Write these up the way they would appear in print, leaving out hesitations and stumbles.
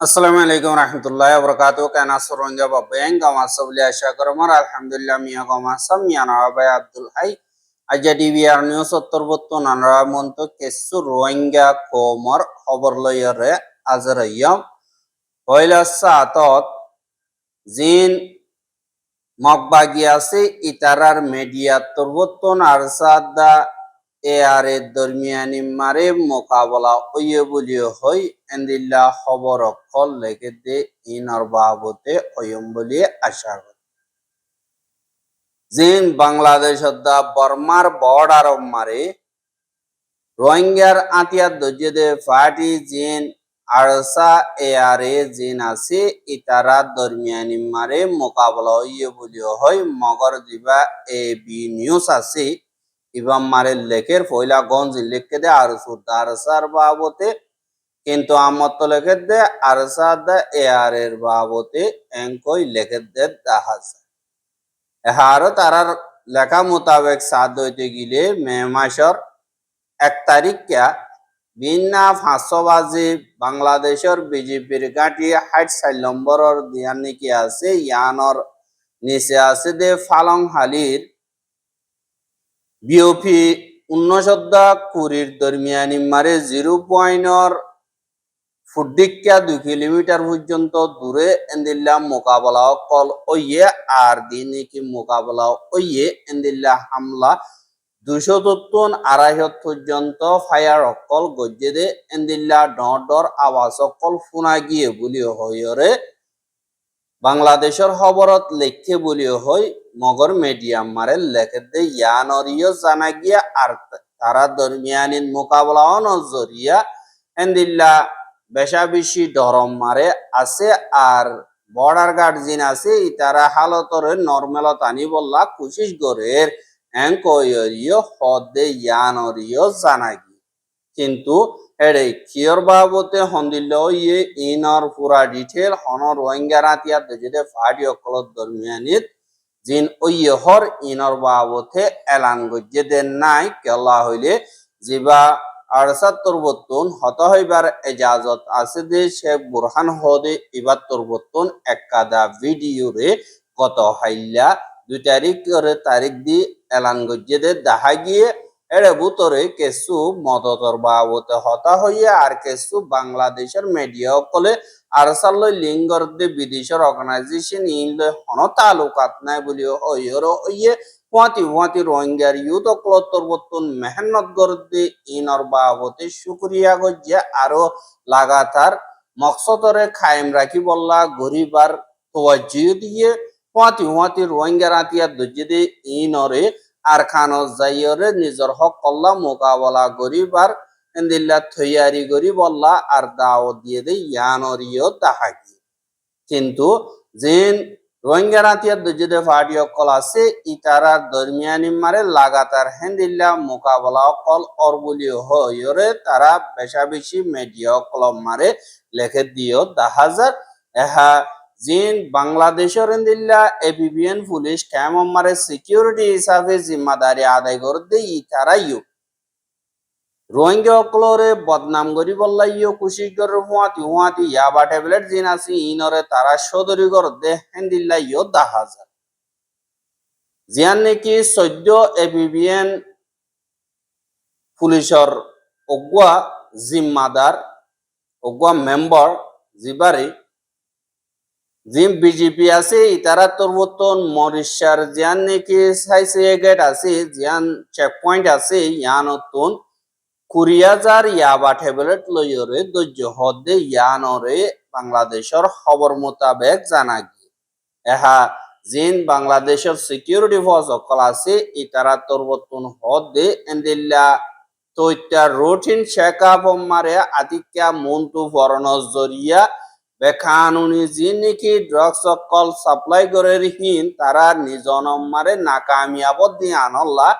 আসসালামু আলাইকুম রহমতুল্লাহ বরকাত কেন সরঞ্জা বাবেন গামা সবলি আশা করমার আলহামদুলিল্লাহ মিয়া গামা সাম মিয়ানা বাই আব্দুল হাই আজা ডিবিআর নিউজ উত্তরবত্ত নানরা মন্ত কেসু রোহিঙ্গা কোমর খবর লয়রে আজরাইয়াম পয়লা সাতত জিন মকবাগি আছে ইতারার মিডিয়া তরবত্তন আরসাদা এআরে দরমিয়ানি মারে মোকাবলা ওয়ে বলিও হই এন্দিল্লা খবর কল লেগে দে ইনর বাবতে ওয়ম বলিয়ে আশা করি জিন বাংলাদেশ দা বর্মার বর্ডার মারে রোহিঙ্গার আতিয়া দজ্জে দে ফাটি জিন আরসা এআরে জিন আছে ইতারা দরমিয়ানি মারে মোকাবলা ওয়ে বলিও হই মগর দিবা এ বি নিউজ আছে ইবাম মারে লেখের ফয়লা গঞ্জ লিখে দে আর আরসার বাবতে কিন্তু আমার তো লেখে দে আরসা দা এআর এর বাবতে এঙ্কই লেখে দে দাহাজ এহারো তারার লেখা মোতাবেক সাদ হইতে গিলে মে মাসের 1 তারিখ বিনা 500 বাজে বাংলাদেশের বিজেপির গাঁটি 64 নম্বরের দিয়ান নাকি আছে ইয়ানর নিচে আছে দে ফালং হালির বিওপি 19 দরমিয়ানি মারে 0 ফুডিকা 2 কিলোমিটার পর্যন্ত দূরে এন্দিল্লা মোকাবেলা কল ওইয়ে আর দিনে কি মোকাবেলা ওইয়ে এন্দিল্লা হামলা 200 পর্যন্ত ফায়ার অকল গজ্জে দে এন্দিল্লা ডর আওয়াজ অকল ফুনা গিয়ে বলি হইরে বাংলাদেশের খবরত লেখে বলিও হই মগর মিডিয়াম মারে লেখে দে ইয়ানরিও জানা গিয়া আর তারা দরমিয়ানিন মোকাবলা নজরিয়া এন্দিল্লা বেশা বেশি ডরম মারে আছে আর বর্ডার গার্ড জিন আছে তারা হালতরে নর্মেলত আনি বললা কোশিশ করে এঙ্কয়রিও হদে ইয়ানরিও জানা গিয়া কিন্তু এড়ে কিয়র বাবতে হন্দিল ইয়ে ইনর পুরা ডিটেল হন রোহিঙ্গা রাতিয়া দেজে ফাড়ি অকলত দরমিয়ানিত জিন ওইয়ে হর ইনর বাবতে এলান গজ্জে দেন নাই কেলা হইলে জিবা 78 হত হইবার এজাজত আছে দে শেখ বুরহান হদে ইবার তরবতন একাদা ভিডিও রে গত হাইলা 2 তারিখ দি এলান গজ্জে দে দেখা গিয়ে এড়ে বুতরে কেসু মদতর বাবতে হতা হইয়া আর কেসু বাংলাদেশের মিডিয়া কলে আরসাল লিঙ্গর দে বিদেশের অর্গানাইজেশন ইনলে হন তালুকাত নাই বলি হইয়ে হুয়াতি রোহিঙ্গার ইউথ অকলতর বর্তন মেহনত গরদে ইনর বাবতে শুক্রিয়া গজ্জে আরো লাগাতার মকসদরে খায়েম রাখি বললা গরিবার তোয়াজ্জিও দিয়ে হুয়াতি রোহিঙ্গার আতিয়া দজ্জে ইনরে আর খানো যাইরে নিজের হক কল্লা মোকাবলা গরিবার এন্দিল্লা থইয়ারি গরি বললা আর দাও দিয়ে দে ইয়ানরিও তাহাকি কিন্তু জিন রোহিঙ্গা রাতিয়ার দজ্জে ফাটি অকল আছে ইতারা দরমিয়ানি মারে লাগাতার হেন্দিল্লা মোকাবলা অকল অরবুলি হইরে তারা বেশা বেশি মিডিয়া কলম মারে লেখে দিও 10,000 এহা জিন বাংলাদেশের এন্দিল্লা এবিবিএন পুলিশ ক্যাম মারে সিকিউরিটি হিসাবে জিম্মাদারি আদায় করতে ইতারাইও রোহিঙ্গা অকলরে বদনাম করি বললাইও কুশিগর হুয়াতি ইয়াবা ট্যাবলেট জিন আছে ইনরে তারা সদরি কর দে হেন্দিল্লাইও 10,000 জিয়ান নাকি 14 এবিবিএন পুলিশের অগুয়া জিম্মাদার অগুয়া মেম্বার জিবারে জিম বিজেপি আছে ইতারা তরবতন মরিশার জিয়ান নাকি সাইসে গেট আছে জিয়ান চেক পয়েন্ট আছে ইয়ানতন 20,000 ইয়াবা ট্যাবলেট লইরে দৈর্য হদে ইয়ানরে বাংলাদেশের খবর মোতাবেক জানা গিয়ে এহা জিন বাংলাদেশের সিকিউরিটি ফোর্স অকল আছে ইতারা তরবতন হদে এন্দিল্লা তৈতা রুটিন চেক আপ মারে আতিকা মন্তু ফরনজ জরিয়া বেকানুনি জিন নাকি ড্রাগস অকল সাপ্লাই করে হিন তারা নিজন মারে নাকামিয়াবত দিয়ে আনল্লা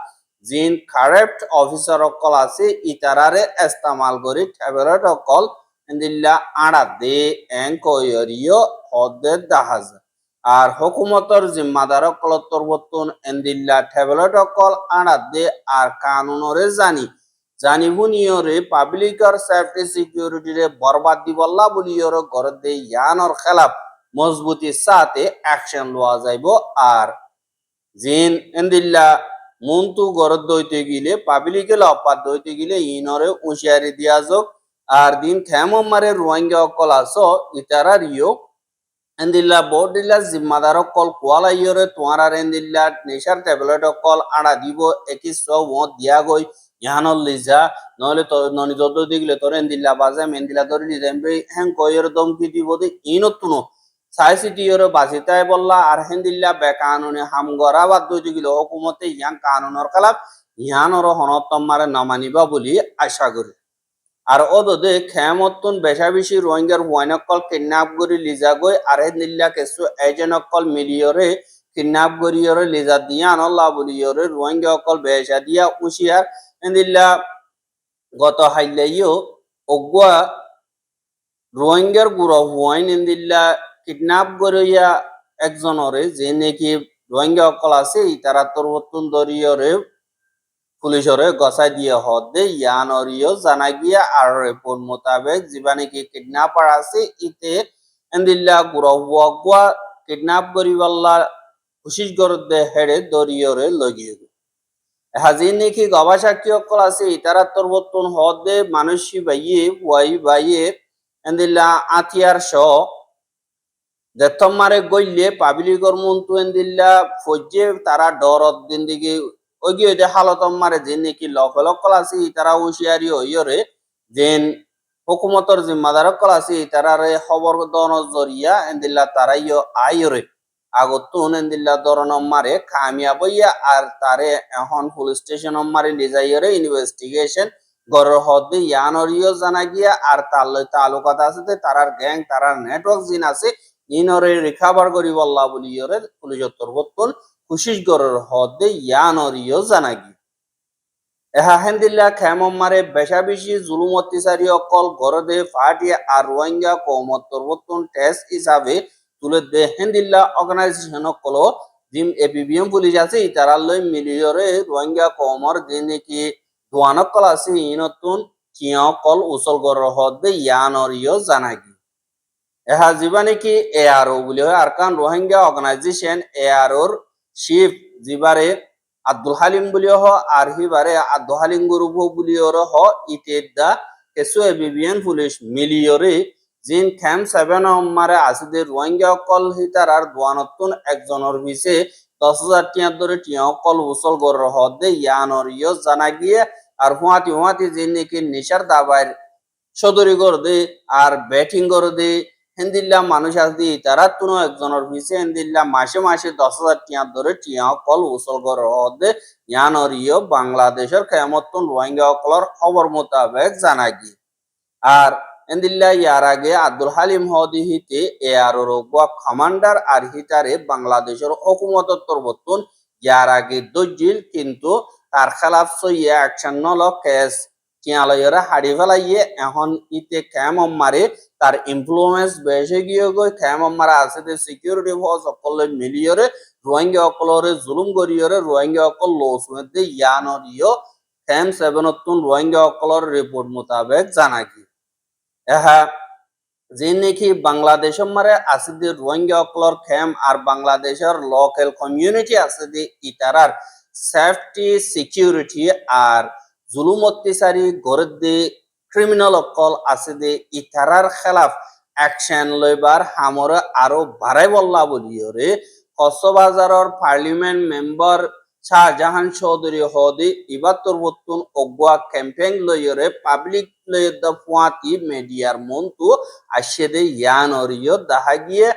জিন কারেক্ট অফিসার অকল আছে ইতারারে ইস্তেমাল করি ট্যাবলেট অকল এন্দিল্লা আড়া দে এঙ্কয়রিও হদে 10,000 আর হুকুমতর জিম্মাদার অকল তরবতন এন্দিল্লা ট্যাবলেট অকল আড়া দে আর কানুনরে জানি জানিবুনিয়রে পাবলিকর সেফটি সিকিউরিটি রে বরবাদ দিবল্লা বলিয়র গরদে ইয়ানর খেলাফ মজবুতি সাথে অ্যাকশন লওয়া যাইব। আর জিন এন্দিল্লা মুন্তু গরদ দইতে গিলে পাবলিকে লপাত দইতে গিলে ইনরে উশিয়ারি দিয়া যোগ। আর দিন খেমম মারে রোহিঙ্গা অকল আসো ইতারা রিও এন্দিল্লা বোর্ড দিল্লা জিম্মাদার অকল কোয়ালা ইয়রে তোমার আর এন্দিল্লা নেশার ট্যাবলেট অকল আড়া দিব একিস দিয়া গই ইহানল লিজা নহলে তো ননি যদ দিগলে তোর এন্দিল্লা বাজে মেন্দিলা ধরে লিজেমবে হ্যাং কইয়ের দমকি দিব দে ইনতুনো সাইসিটি ইয়রে বাজিতাই বললা আর হেন্দিল্লা বেকানুনে হামগরা বাদ দইতে গিলে হুকুমতে ইয়ান কানুনর খেলাফ ইহানর হনতম মারে নমানিবা বলি আশা করি। আর ওদে খেমতন বেশা বেশি রোহিঙ্গার হুয়াইনকল কিডন্যাপ করি লিজা গই আর হেন্দিল্লা কেসু এজেনকল মিলিয়রে কিডন্যাপ করিয়রে লিজা দিয়া আনল্লা বলিয়রে রোহিঙ্গা অকল বেশা দিয়া উশিয়ার এন্দিল্লা গত হাইলাইও অগুয়া রোহিঙ্গার গুড়া হুয়াইন এন্দিল্লা কিডন্যাপ করিয়া একজনরে যে নাকি রোহিঙ্গা অকল আছে তারা তরবতুন দরিয়রে পুলিশরে গসাই দিয়ে হদে ইয়ানরিও জানা গিয়া আর রিপোর্ট মোতাবেক যিবা নাকি কিডন্যাপার আছে ইতে এন্দিল্লা গুড়া হুয়া কিডন্যাপ করিবাল্লা কোশিশ করদে হেড়ে দরিয়রে লগিয়ে হাজি নাকি গবাসাক্ষী অকল আছে ইতারা তরবতুন হদে মানুষই বাইয়ে হুয়াই বাইয়ে এন্দিল্লা আতিয়ার শ দেথম মারে গইলে পাবলিকর মন্তু এন্দিল্লা ফজ্জে তারা ডরত দিন দিকে ওগিয়ে দে হালতম মারে যে নাকি লকল আছে তারা হুঁশিয়ারি হইয়রে যেন হুকুমতর জিম্মাদার অকল আছে তারারে খবর দন জরিয়া এন্দিল্লা তারাইও আইরে আগতুন এন্দিল্লা দরন মারে কামিয়াব হইয়া আর তারে এখন পুলিশ স্টেশন মারে লিজাইয়রে ইনভেস্টিগেশন গর হদে ইয়ানরিও জানা গিয়া আর তালুকাত আছে তারার গ্যাং তারার নেটওয়ার্ক জিন আছে ইনরে রিকভার করি বল্লা বলিয়রে পুলিশ তরবতুন কোশিশ গরের হদে ইয়ানরিও জানা গিয়া এহা হেন্দিল্লা খেমম মারে বেশা বেশি জুলুম অত্যাচারী অকল গরদে ফাটিয়া আর রোহিঙ্গা কৌমত তরবতুন টেস্ট হিসাবে তুলে দে হেন্দিল্লা অর্গানাইজেশন অকল জিম এপিবিএম পুলিশ আছে তারা লই মিলিয়রে রোহিঙ্গা কৌমর যে নাকি দোয়ানকল আছে ইনতুন চিয়কল উসল গর হদে ইয়ানরিও জানা গিয়া এহা যিবা নাকি এআরও বলি হয় আরকান রোহিঙ্গা অর্গানাইজেশন এআরওর চিফ যিবারে আব্দুল হালিম বুলিও হ আর হিবারে আব্দুল হালিম গ্রুপ বুলিওর হ ইতেদা কেসু এবিবিএন পুলিশ মিলিয়রে জিন ক্যাম্প 7 মারে আসিদে রোহিঙ্গা অকল হিতার আর দোয়ানতুন একজনের ভিসে 10,000 টিয়া ধরে টিয়া অকল উসল গর হদে ইয়ানরিও জানা গিয়ে আর হুয়াতি জিন নাকি নিশার দাবাইর সদরি করে দে আর ব্যাটিং করে দে হেন্দিল্লা মানুষ আসদি তারা তুনো একজনের ভিসে হেন্দিল্লা মাসে মাসে 10,000 টিয়া ধরে টিয়া কল উসল করে হদে ইয়ানরিও বাংলাদেশের খেমতন রোহিঙ্গা অকলর খবর মোতাবেক জানা গিয়ে আর এন্দিল্লা ইয়ার আগে আব্দুল হালিম হদি হিতে এআরওর কমান্ডার আর হিতারে বাংলাদেশের হুকুমত তরবতুন ইয়ার আগে দজিল কিন্তু তার খেলাফ সইয়া অ্যাকশন নল কেস চিয়ালয়রা হাড়ি ফেলাইয়ে এখন ইতে খেমম মারে তার ইনফ্লুয়েন্স বেশি গিয়ে গই খেমম মারা আছে যে সিকিউরিটি ফোর্স অকল মিলিয়রে রোহিঙ্গা অকলরে জুলুম করিয়রে রোহিঙ্গা অকল লস মধ্যে ইয়ানরিও খেম 7 রোহিঙ্গা অকলর রিপোর্ট মোতাবেক জানা কি এহা যে নাকি বাংলাদেশের মারে আছে যে রোহিঙ্গা অকলর খেম আর বাংলাদেশের লোকাল কমিউনিটি আছে যে ইতারার সেফটি সিকিউরিটি আর জুলুম অত্যাচারী গরদে ক্রিমিনাল অকল আছে যে ইতারার খেলাফ অ্যাকশন লইবার হামরে আরো বাড়াই বললা বলিয়রে কক্সবাজারের পার্লিমেন্ট মেম্বার শাহজাহান চৌধুরী হদি ইবার তরবতুন অগুয়া ক্যাম্পেইন লইয়রে পাবলিক লইয়র দা ফুয়াতি মিডিয়ার মন্তু আসে ইয়ানরিও দেখা গিয়ে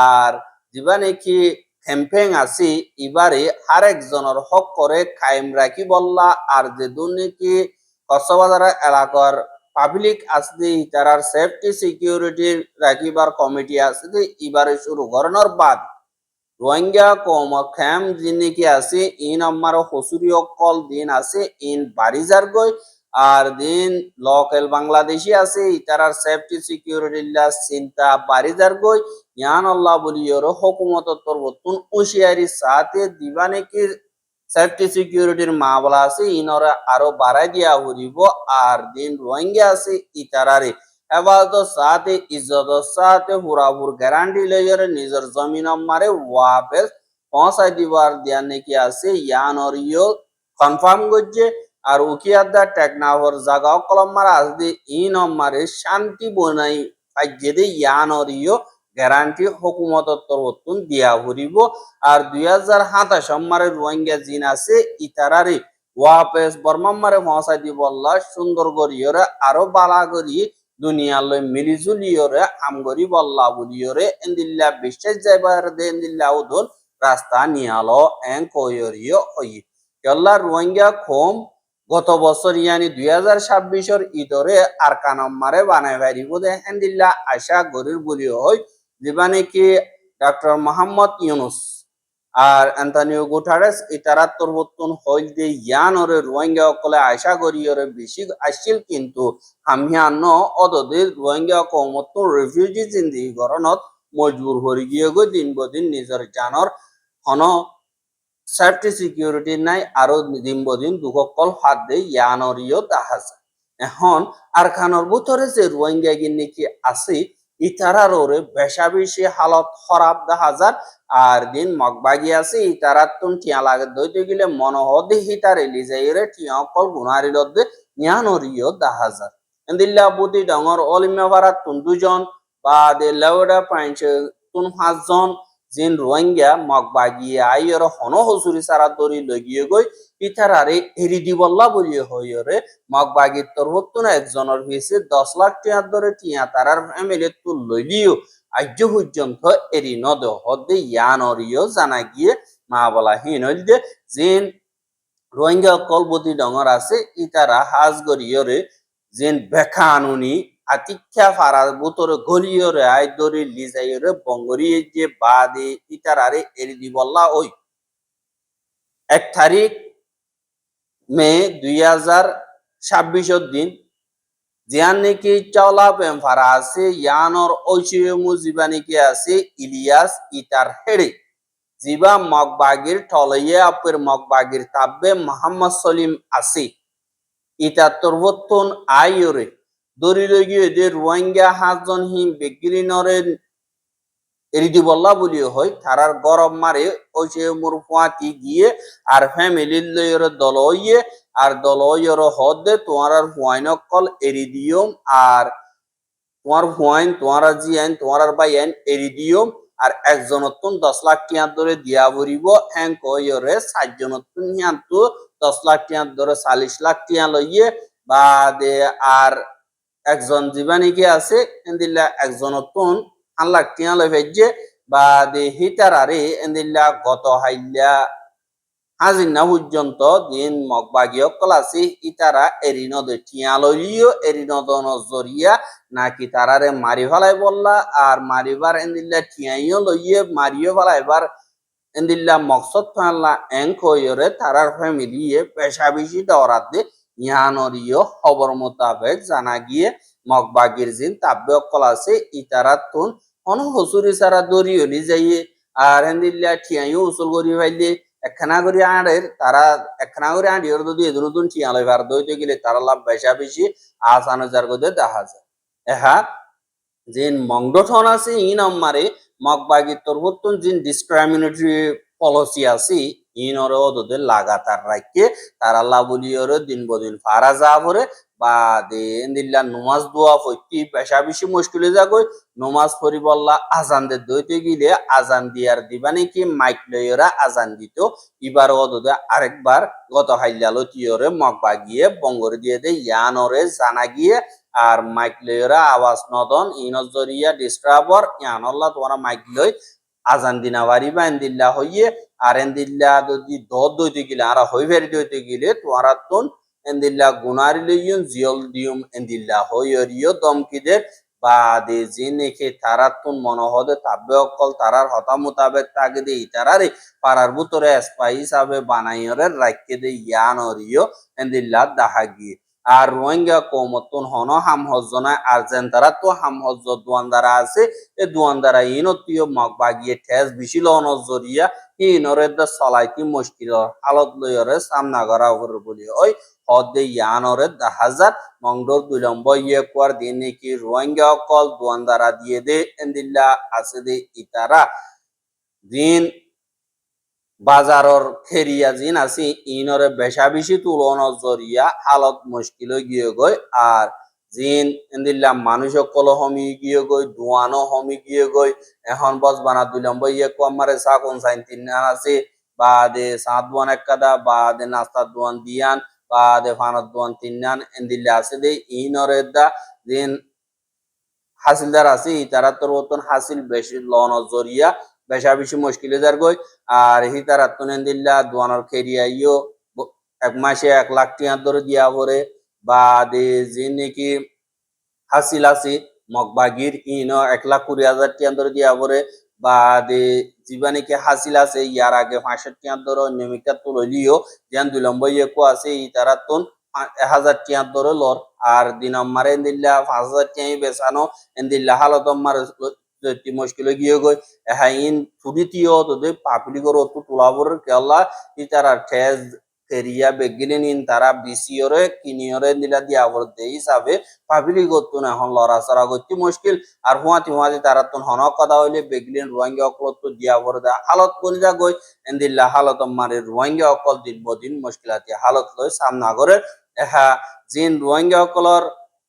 আর যিবা নাকি ক্যাম্পেইন আছে এবারে আরেকজনের হক করে কায়েম রাখি বললা আর যে দুর্নীতি কক্সবাজার এলাকার পাবলিক আছে তারার সেফটি সিকিউরিটি রাখিবার কমিটি আছে এবারে শুরু করানোর বাদ রোহিঙ্গা কম খেম যিনি কি আছে ইন আমার হসুরি অকল দিন আছে ইন বাড়িজার গই আর দিন লোকাল বাংলাদেশি আছে ইতারার সেফটি সিকিউরিটি চিন্তা বাড়িজার গই ইয়ান আল্লাহ বলিয়র হুকুমত তরবতুন উশিয়ারি সাথে দিবা নাকি সেফটি সিকিউরিটির মামলা আছে ইনরে আরো বাড়াই দিয়া হরিব আর দিন রোহিঙ্গা আছে ইতারারে হেফাজত সাথে ইজ্জত সাথে হুরাহুর গ্যারান্টি লইরে নিজের জমিন মারে ওয়াপেস পৌঁছাই দিবার দিয়া নাকি আছে ইয়ানর ইয় কনফার্ম করছে আর উকিয়াদা টেকনাফর জাগা কলম মারা আসবে ইন মারে শান্তি বনাই ফাইজেদে ইয়ানর ইয় গ্যারান্টি হুকুমতর তরফতুন দিয়া হরিব আর 2027 সম্মারে রোহিঙ্গা জিন আছে ইতারারে ওয়াপেস বর্মাম্মারে পৌঁছাই দিব আল্লাহ সুন্দর করিয়রে আরো বালা করি দুনিয়ালৈ মিলিজুলিয়রে আমগরি বল্লা বুলিয়রে এন্দিল্লা বিশ্বাস যাইবার দে এন্দিল্লা উদল রাস্তা নিয়ালো এং কয়রিয় হই কেল্লা রোহিঙ্গা খোম গত বছর ইয়ানি 2026 ঈদরে আর কানম্মারে বানাই ভারিব দে এন্দিল্লা আশা গরির বলি হয় যেবানে কি ডক্টর মোহাম্মদ ইউনুস আর অ্যান্টনিও গুটারেস ইতারা তরবতুন হইল দে ইয়ানরে রোহিঙ্গা কলে আশা করিয়রে বেশি আসছিল কিন্তু হামিয়ান অদদে রোহিঙ্গা কমত রিফিউজি জিন্দি গরনত মজবুর হরি গিয়ে গো দিন বদিন নিজের জানর হন সেফটি সিকিউরিটি নাই আরো দিন বদিন দুসকল হাত দে ইয়ানরিও দেখা যায় এখন আর খানর ভিতরে যে রোহিঙ্গা গিন্নি কি আছে ইতারার ওরে বেশা বেশি হালত খারাপ দেখা যায় আর দিন মগবাগি আছে ইতারার তুন টিয়া লাগে দইতে গেলে মনোহদে হিতার এলি যাইরে টিয়া অকল গুনারি লদ্দে ইয়ানরিও দেখা যায় এন্দিল্লা বুতি ডঙর অলিমা ভাড়াত তুন দুজন বা দে লেওড়া পাইছে তুন 5 জন জিন রোহিঙ্গা মগবাগি আইয়র হন হসুরি সারা দরি লগিয়ে গই ইতারারে এরি দিবল্লা বলিয়ে হইরে মগবাগির তরফতুন একজনের হয়েছে 10 লাখ টিয়ার দরে টিয়া তারার ফ্যামিলি তুল লইলিও আজ পর্যন্ত এরি নদ হদে ইয়ানরিও জানা গিয়ে মা বলা হিনল যে জিন রোহিঙ্গা কলবতি ডঙর আছে ইতারা হাজ গরিয়রে জিন বেখানুনি আতিক্ষা ফারার বুতরে গলিয়রে আই দরি লিজাইরে বঙ্গরিয়ে যে বাদে ইতারারে এরি দিবল্লা ওই 1 তারিখ মে 2026 দিন জিয়ান নাকি চাওলা পেম ফারা আছে ইয়ানর ঐশিয়মু জিবা নাকি আছে ইলিয়াস ইতার হেড়ে জিবা মগবাগির টলইয়ে আপের মগবাগির তাব্বে মোহাম্মদ সলিম আছে ইতার তরবতন আইয়রে দরি লগিয়ে যে রোহিঙ্গা 5 জন হিম বেগিরিনরে এরিদি বল্লা বলিও হয় তারার গরম মারে ঐশিয়মুর ফুয়াতি গিয়ে আর ফ্যামিলির লইরে দলইয়ে আর দলইয়ের হদে তোমার হুয়াইন কল এরিদিয়ম আর তোমার হুয়াইন তোমার জিয়াইন তোমার বাইন এরিদিয়ম আর একজনতুন 10 লাখ টিয়া ধরে দিয়া ভরিব হ্যাং কইরে 7 জনতুন হিয়ান্তু 10 লাখ টিয়া ধরে 40 লাখ টিয়া লইয়ে বা দে আর একজন জীবানী কি আছে এন্দিল্লা একজনতুন 8 লাখ টিয়া লই ফেজে বা দে হিতারারে এন্দিল্লা গত হাইল্লা হাজির না পর্যন্ত দিন মগবাগীয় কলাসি ইতারা এরিনদে টিয়া লইলিও এরিনদন জরিয়া নাকি তারারে মারি ফেলাই বললা আর মারিবার এন্দিল্লা টিয়াইও লইয়ে মারিও ফেলাইবার এন্দিল্লা মকসদ ফাল্লা এং কইরে তারার ফ্যামিলিয়ে পেশা বেশি দৌড়াত দে ইয়ানরিও খবর মোতাবেক জানা গিয়ে মগবাগির জিন তাব্য কলাসি ইতারা তুন অন হসুরি সারা দরিয়লি যাইয়ে আর এন্দিল্লা টিয়াইও উসুল করি ফাইলে একখানা করে আড়ের তারা একখানা করে আড়িওর যদি এদুন টিয়ালয় ভার দইতে গেলে তারা লাভ বেশা বেশি আসানো যার গদে দেখা যায় এহা জিন মংডঠন আছে ইন আমারে মগবাগি তরবতুন জিন ডিসক্রিমিনেটরি পলিসি আছে ইনরে ওদের লাগাতার রাখে তারা লাবুলিয়রে দিন বদিন ফারা যা ভরে বা দে এন্দিল্লা নমাজ দোয়া ফইতি বেশা বেশি মুশকিলে যাগই নমাজ পড়ি বললা আজান দে দইতে গিলে আজান দিয়ার দিবানি কি মাইক লইরা আজান দিত এবার ওদে আরেকবার গত হাইলালো তিয়রে মগবাগিয়ে বঙ্গরে দিয়ে দে ইয়ানরে জানা গিয়ে আর মাইক লইরা আওয়াজ নদন ইনর জরিয়া ডিস্টার্বর ইয়ানল্লাহ তোমরা মাইক লই আজান দিনা বাড়িবা এন্দিল্লা হইয়ে আর এন্দিল্লা যদি দদ দইতে গেলে আর হই ফেরি দইতে গেলে তোমরা তুন এন্দিল্লা গুনারি লইয়ুন জিয়ল দিউম এন্দিল্লা হইয়রিও দমকিদের বা দে জিনেকে তারাতুন মনোহদে তাব্বে অকল তারার হতা মোতাবেক তাকে দে ইতারারে পারার ভিতরে স্পাই হিসাবে বানাইয়রে রাখকে দে ইয়ানরিও এন্দিল্লা দাহা গিয়ে আর রোহিঙ্গা কৌমতুন হন হাম হজ্জনা আর যেন তারা তো হাম হজ্জ দোয়ানদারা আছে এ দোয়ানদারা ইনতীয় মগ বাগিয়ে ঠেস বেশি লওয়ানোর জরিয়া ইনরে দা চলাইতি মুশকিল হালত লইরে সামনা করা করে বলি ওই হদে ইয়ানরে 10,000 মংডোর 2 নম্বর ইয়ে কোয়ার দিন নাকি রোহিঙ্গা কল দোয়ানদারা দিয়ে দে এন্দিল্লা আছে দে ইতারা দিন বাজারর খেরিয়া জিন আছে ইনরে বেশা বেশি তুলনার জরিয়া হালত মুশকিল গিয়ে গই আর জিন এন্দিল্লা মানুষ কল হমি গিয়ে গই দোয়ানো হমি গিয়ে গই এখন বস বানা 2 নম্বর ইয়ে কমারে সাকুন সাইন তিন আছে বাদে সাত দোয়ান একদা বাদে নাস্তা দোয়ান দিয়ান বাদে ফানত দোয়ান তিনান এন্দিল্লা আছে দে ইনরে দা জিন হাসিলদার আছে তারা তোর মতন হাসিল বেশি লওয়ানোর জরিয়া বেশা বেশি মুশকিলে যার গই আর হিতার আত্মনেন্দিল্লা দোয়ানোর খেরিয়া ইও 1 মাসে 1 লাখ টাকা ধরে দিয়া পরে বা দে যে নাকি হাসিল আছে মগবাগির ইনো 1,20,000 টাকা ধরে দিয়া পরে বা দে জীবানিকে হাসিল আছে ইয়ার আগে 65 টাকা ধরে নিয়মিকা তুলিও যেন 2 নম্বর ইয়েকো আছে ইতারা তুন 1,000 টাকা ধরে লর আর দিনম মারে এন্দিল্লা 5,000 টাকা বেচানো এন্দিল্লা হালত মারে মুশকিল গিয়ে গই হাইন ছুটিও তো দে পাবলিক ওর তো তোলাবর কেলা ইতারা ঠেজ ফেরিয়া বেগিনে নিন তারা বিসিওরে কিনিওরে নিলা দিয়া বর দেই হিসাবে পাবলিক তো না এখন লড়াচড়া করতে মুশকিল আর হুয়াতি তারা তো হনক কথা হইলে বেগলিন রোহিঙ্গা অকল তো দিয়া বর দা হালত কোন যা গই এন্দিল্লা হালত মারে রোহিঙ্গা অকল দিন বদিন মুশকিলাতি হালত লই সামনা করে এহা জিন রোহিঙ্গা অকলর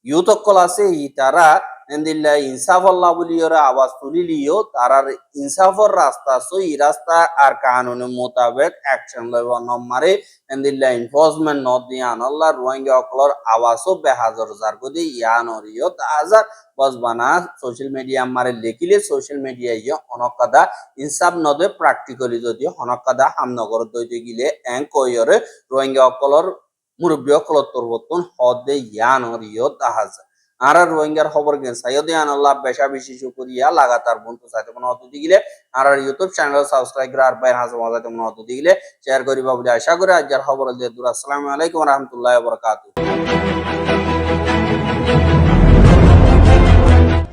ইউথ অকল আছে ই তারা এন্দিল্লা ইনসাফ আল্লাহ বলি ওরা আওয়াজ তুলিলিও তারার ইনসাফর রাস্তা সই রাস্তা আর কানুনের মোতাবেক অ্যাকশন লইব নম্বরে এন্দিল্লা এনফোর্সমেন্ট নট দিয়া আল্লাহ রোহিঙ্গা অকলর আওয়াজও বেহাজর যার গদি ইয়ানরিও তাজার বসবানা সোশ্যাল মিডিয়া মারে লেখিলে সোশ্যাল মিডিয়া ইয়ে অনকাদা ইনসাফ নদে প্র্যাকটিক্যালি যদি অনকাদা হামনগর দইতে গিলে এং কইরে রোহিঙ্গা অকলর মুরব্বী অকলর তরবতন হদে ইয়ানরিও তাহাজা আর রোহিঙ্গার খবর গেন সাইয়দে আনাল্লাহ বেশা বেশি শুকরিয়া লাগাতার বন্ধু সাথে মনে হতো দিলে আর ইউটিউব চ্যানেল সাবস্ক্রাইব করে আর বাইর হাসা মজাতে মনে হতো দিলে শেয়ার করিবা বলে আশা করি আজকের খবর দিয়ে দূর আসসালামু আলাইকুম ওয়া রাহমাতুল্লাহি ওয়া বারাকাতুহু।